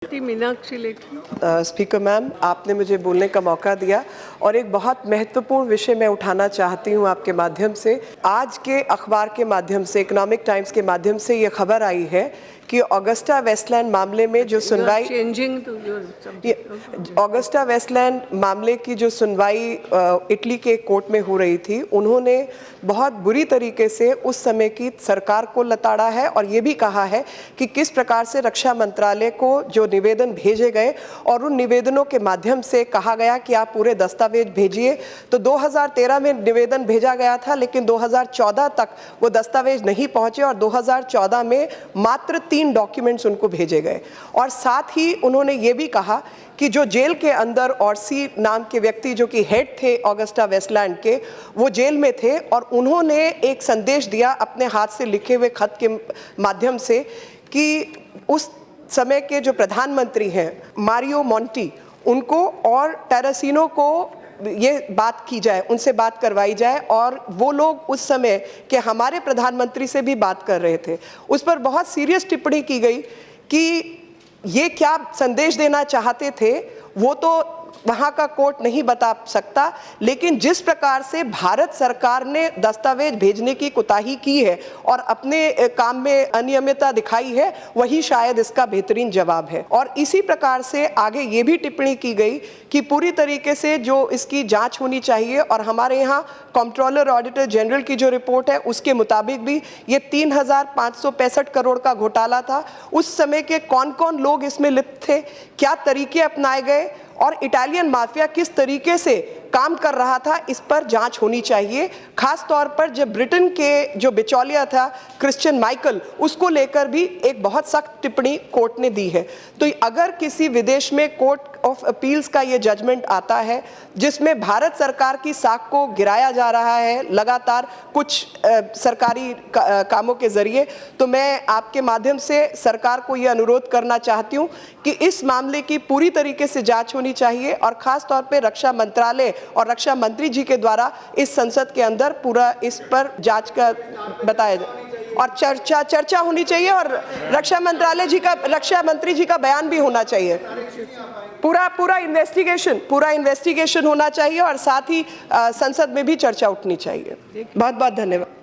Meenakshi Lekhi. Speaker ma'am, आपने मुझे बोलने का मौका दिया और एक बहुत महत्वपूर्ण विषय मैं उठाना चाहती हूँ आपके माध्यम से। आज के अखबार के माध्यम से, इकोनॉमिक टाइम्स के माध्यम से ये खबर आई है कि ऑगस्टा वेस्टलैंड मामले में जो सुनवाई ऑगस्टा वेस्टलैंड मामले की जो सुनवाई इटली के कोर्ट में हो रही थी, उन्होंने बहुत बुरी तरीके से उस समय की सरकार को लताड़ा है और ये भी कहा है कि किस प्रकार से रक्षा मंत्रालय को जो निवेदन भेजे गए और उन निवेदनों के माध्यम से कहा गया कि आप पूरे दस्तावेज भेजिए। तो 2013 में निवेदन भेजा गया था, लेकिन 2014 तक वो दस्तावेज नहीं पहुंचे और 2014 में मात्र 3 डॉक्यूमेंट्स उनको भेजे गए। और साथ ही उन्होंने ये भी कहा कि जो जेल के अंदर ऑर्सी नाम के व्यक्ति जो कि हेड थे ऑगस्टा वेस्टलैंड के, वो जेल में थे और उन्होंने एक संदेश दिया अपने हाथ से लिखे हुए खत के माध्यम से कि उस समय के जो प्रधानमंत्री हैं मारियो मोंटी, उनको और टेरेसिनो को ये बात की जाए, उनसे बात करवाई जाए। और वो लोग उस समय के हमारे प्रधानमंत्री से भी बात कर रहे थे। उस पर बहुत सीरियस टिप्पणी की गई कि ये क्या संदेश देना चाहते थे वो तो वहाँ का कोर्ट नहीं बता सकता, लेकिन जिस प्रकार से भारत सरकार ने दस्तावेज भेजने की कोताही की है और अपने काम में अनियमितता दिखाई है, वही शायद इसका बेहतरीन जवाब है। और इसी प्रकार से आगे ये भी टिप्पणी की गई कि पूरी तरीके से जो इसकी जांच होनी चाहिए और हमारे यहाँ कंट्रोलर ऑडिटर जनरल की जो रिपोर्ट है उसके मुताबिक भी ये 3,565 करोड़ का घोटाला था। उस समय के कौन कौन लोग इसमें लिप्त थे, क्या तरीके अपनाए गए और इटालियन माफिया किस तरीके से काम कर रहा था, इस पर जांच होनी चाहिए। खास तौर पर जब ब्रिटेन के जो बिचौलिया था क्रिश्चियन माइकल, उसको लेकर भी एक बहुत सख्त टिप्पणी कोर्ट ने दी है। तो अगर किसी विदेश में कोर्ट ऑफ अपील्स का ये जजमेंट आता है जिसमें भारत सरकार की साख को गिराया जा रहा है लगातार कुछ सरकारी कामों के जरिए, तो मैं आपके माध्यम से सरकार को ये अनुरोध करना चाहती हूँ कि इस मामले की पूरी तरीके से जांच होनी चाहिए और खास तौर पे रक्षा मंत्रालय और रक्षा मंत्री जी के द्वारा इस संसद के अंदर पूरा इस पर जांच का बताया जाए और चर्चा होनी चाहिए और रक्षा मंत्री जी का बयान भी होना चाहिए। पूरा इन्वेस्टिगेशन होना चाहिए और साथ ही संसद में भी चर्चा उठनी चाहिए। बहुत बहुत धन्यवाद।